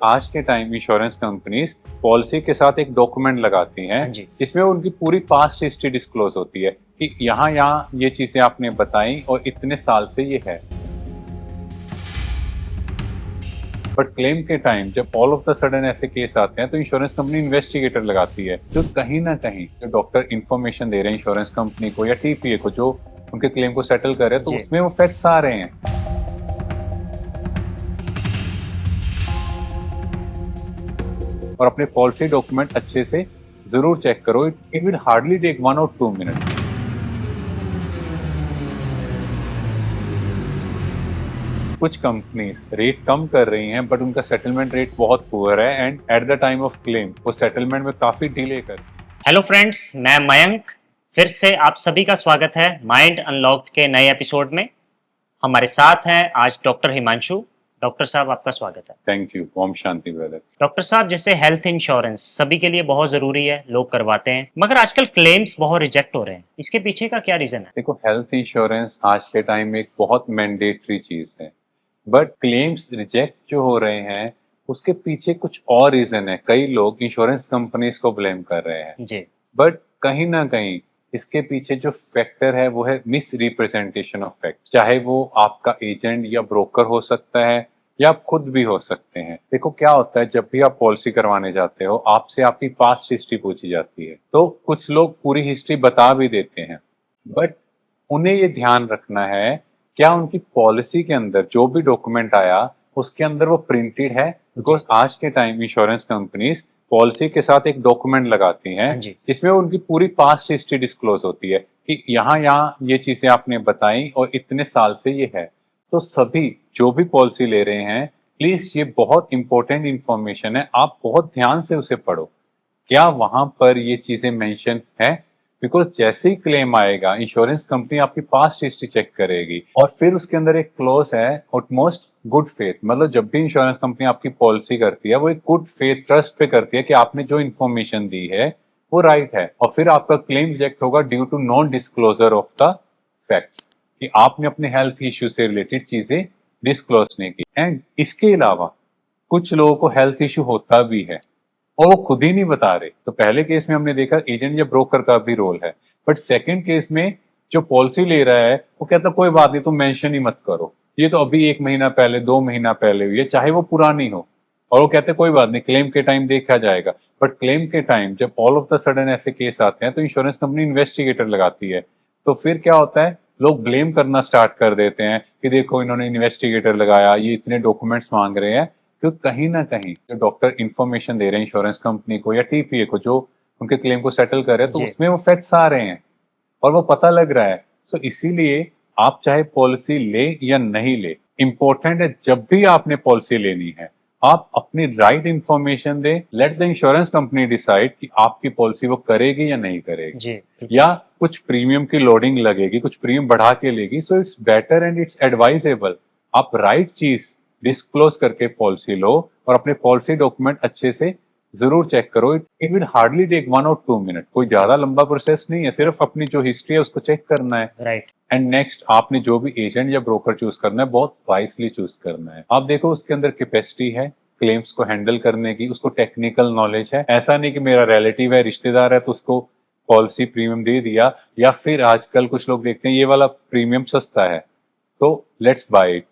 आज के time insurance companies policy के साथ एक डॉक्यूमेंट लगाती हैं हाँ जी। जिसमें उनकी पूरी पास्ट हिस्ट्री डिस्क्लोज होती है कि यहाँ यहाँ ये चीजें आपने बताई और इतने साल से ये है। बट क्लेम के टाइम जब ऑल ऑफ द सडन ऐसे केस आते हैं तो इंश्योरेंस कंपनी इन्वेस्टिगेटर लगाती है जो कहीं ना कहीं जो डॉक्टर इन्फॉर्मेशन दे रहे हैं इंश्योरेंस कंपनी को या टीपीए को जो उनके क्लेम को सेटल कर रहे हैं तो जी। उसमें वो फैक्ट्स आ रहे हैं। और अपने पॉलिसी डॉक्यूमेंट अच्छे से जरूर चेक करो। इट विल हार्डली टेक 1 और 2 मिनट। कुछ कंपनीज रेट कम कर रही हैं बट उनका सेटलमेंट रेट बहुत पुअर है and at the time of claim वो सेटलमेंट में काफी डिले कर। हेलो फ्रेंड्स, मैं मयंक। फिर से आप सभी का स्वागत है माइंड अनलॉक्ड के नए एपिसोड में। हमारे साथ हैं आज डॉक्टर हिमांशु। डॉक्टर साहब, आपका स्वागत है। Thank you. ओम शांति ब्रदर। डॉक्टर साहब, जैसे हेल्थ इंश्योरेंस सभी के लिए बहुत जरूरी है, लोग करवाते हैं, मगर आजकल क्लेम्स बहुत रिजेक्ट हो रहे हैं। इसके पीछे का क्या रीजन है? देखो, हेल्थ इंश्योरेंस आज के टाइम में एक बहुत मैंडेटरी चीज है बट क्लेम्स रिजेक्ट जो हो रहे हैं उसके पीछे कुछ और रीजन है। कई लोग इंश्योरेंस कंपनीज को ब्लेम कर रहे हैं जी। बट कहीं ना कहीं इसके पीछे जो फैक्टर है वो है मिस रिप्रेजेंटेशन ऑफ फैक्ट। चाहे वो आपका एजेंट या ब्रोकर हो सकता है या आप खुद भी हो सकते हैं। देखो क्या होता है, जब भी आप पॉलिसी करवाने जाते हो आपसे आपकी पास्ट हिस्ट्री पूछी जाती है तो कुछ लोग पूरी हिस्ट्री बता भी देते हैं बट उन्हें ये ध्यान रखना है क्या उनकी पॉलिसी के अंदर जो भी डॉक्यूमेंट आया उसके अंदर वो प्रिंटेड है। बिकॉज आज के टाइम इंश्योरेंस कंपनीज पॉलिसी के साथ एक डॉक्यूमेंट लगाती हैं हाँ जी। जिसमें उनकी पूरी पास्ट हिस्ट्री डिस्क्लोज होती है कि यहाँ यहाँ ये चीजें आपने बताई और इतने साल से ये है। तो सभी जो भी पॉलिसी ले रहे हैं प्लीज ये बहुत इंपॉर्टेंट इंफॉर्मेशन है, आप बहुत ध्यान से उसे पढ़ो। क्या वहां पर ये चीजें मेंशन है? बिकॉज जैसे ही क्लेम आएगा इंश्योरेंस कंपनी आपकी पास्ट हिस्ट्री चेक करेगी और फिर उसके अंदर एक क्लोज है ऑटमोस्ट गुड फेथ। मतलब जब भी इंश्योरेंस कंपनी आपकी पॉलिसी करती है वो एक गुड फेथ ट्रस्ट पे करती है कि आपने जो इन्फॉर्मेशन दी है वो राइट है और फिर आपका क्लेम रिजेक्ट होगा due to non disclosure of the facts कि आपने अपने हेल्थ इश्यू से रिलेटेड चीजें डिस्क्लोज नहीं की। एंड इसके अलावा कुछ लोगों को हेल्थ इश्यू होता भी है और वो खुद ही नहीं बता रहे। तो पहले केस में हमने देखा एजेंट या ब्रोकर का भी रोल है बट सेकंड केस में जो पॉलिसी ले रहा है वो कहता कोई बात नहीं, तुम मेंशन ही मत करो, ये तो अभी 1 महीना पहले 2 महीना पहले हुई है, चाहे वो पुरानी हो। और वो कहते कोई बात नहीं, क्लेम के टाइम देखा जाएगा। बट क्लेम के टाइम जब ऑल ऑफ द सडन ऐसे केस आते हैं तो इंश्योरेंस कंपनी इन्वेस्टिगेटर लगाती है। तो फिर क्या होता है, लोग ब्लेम करना स्टार्ट कर देते हैं कि देखो इन्होंने इन्वेस्टिगेटर लगाया, ये इतने डॉक्यूमेंट्स मांग रहे हैं। क्योंकि कहीं ना कहीं जो डॉक्टर इन्फॉर्मेशन दे रहे हैं इंश्योरेंस कंपनी को या टीपीए को जो उनके क्लेम को सेटल कर रहे हैं तो जी। उसमें वो फैक्ट्स आ रहे हैं और वो पता लग रहा है। सो इसीलिए आप चाहे पॉलिसी ले या नहीं ले, इम्पोर्टेंट है जब भी आपने पॉलिसी लेनी है आप अपनी राइट इंफॉर्मेशन दें। Let the insurance company decide कि आपकी पॉलिसी वो करेगी या नहीं करेगी जी। या कुछ प्रीमियम की लोडिंग लगेगी, कुछ प्रीमियम बढ़ा के लेगी। So it's better and it's advisable आप राइट चीज डिस्क्लोज करके पॉलिसी लो और अपने पॉलिसी डॉक्यूमेंट अच्छे से जरूर चेक करो। इट विल हार्डली टेक 1 और 2 मिनट। कोई ज्यादा लंबा प्रोसेस नहीं है, सिर्फ अपनी जो हिस्ट्री है उसको चेक करना है। राइट। एंड नेक्स्ट आपने जो भी एजेंट या ब्रोकर चूज करना है बहुत वाइसली चूज करना है। आप देखो उसके अंदर कैपेसिटी है क्लेम्स को हैंडल करने की, उसको टेक्निकल नॉलेज है। ऐसा नहीं कि मेरा रिलेटिव है, रिश्तेदार है तो उसको पॉलिसी प्रीमियम दे दिया, या फिर आजकल कुछ लोग देखते हैं ये वाला प्रीमियम सस्ता है तो लेट्स बाय इट।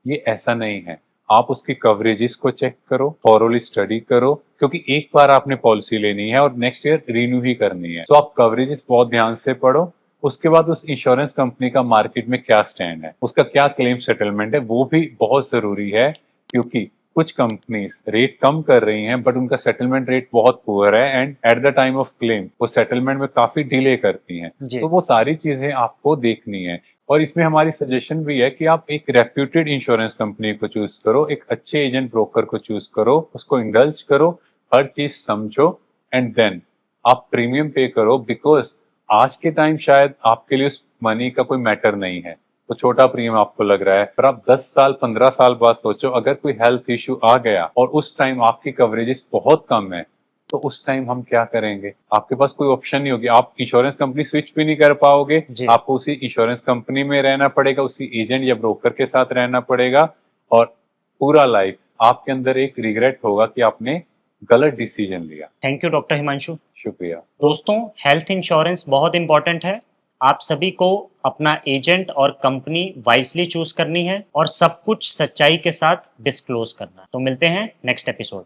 ये ऐसा नहीं है। आप उसकी कवरेजेस को चेक करो, थॉरोली स्टडी करो, क्योंकि एक बार आपने पॉलिसी लेनी है और नेक्स्ट ईयर रिन्यू ही करनी है। तो आप कवरेजेस बहुत ध्यान से पढ़ो। उसके बाद उस इंश्योरेंस कंपनी का मार्केट में क्या स्टैंड है, उसका क्या क्लेम सेटलमेंट है, वो भी बहुत जरूरी है। क्योंकि कुछ कंपनीज रेट कम कर रही हैं बट उनका सेटलमेंट रेट बहुत पुअर है and at the time of claim वो सेटलमेंट में काफी डिले करती हैं। जी। तो वो सारी चीजें आपको देखनी है और इसमें हमारी सजेशन भी है कि आप एक रेप्यूटेड इंश्योरेंस कंपनी को चूज करो, एक अच्छे एजेंट ब्रोकर को चूज करो, उसको इंडल्ज करो, हर चीज समझो एंड देन आप प्रीमियम पे करो। बिकॉज आज के टाइम शायद आपके लिए उस मनी का कोई मैटर नहीं है तो छोटा प्रीमियम आपको लग रहा है, पर आप 10 साल 15 साल बाद सोचो अगर कोई हेल्थ इश्यू आ गया और उस टाइम आपकी कवरेजेस बहुत कम है तो उस टाइम हम क्या करेंगे? आपके पास कोई ऑप्शन नहीं होगी, आप इंश्योरेंस कंपनी स्विच भी नहीं कर पाओगे। जी। आपको उसी इंश्योरेंस कंपनी में रहना पड़ेगा, उसी एजेंट या ब्रोकर के साथ रहना पड़ेगा और पूरा लाइफ आपके अंदर एक रिग्रेट होगा कि आपने गलत डिसीजन लिया। Thank you doctor Himanshu. शुक्रिया। दोस्तों, हेल्थ इंश्योरेंस बहुत इंपॉर्टेंट है। आप सभी को अपना एजेंट और कंपनी वाइजली चूज करनी है और सब कुछ सच्चाई के साथ डिस्क्लोज करना है। तो मिलते हैं नेक्स्ट एपिसोड।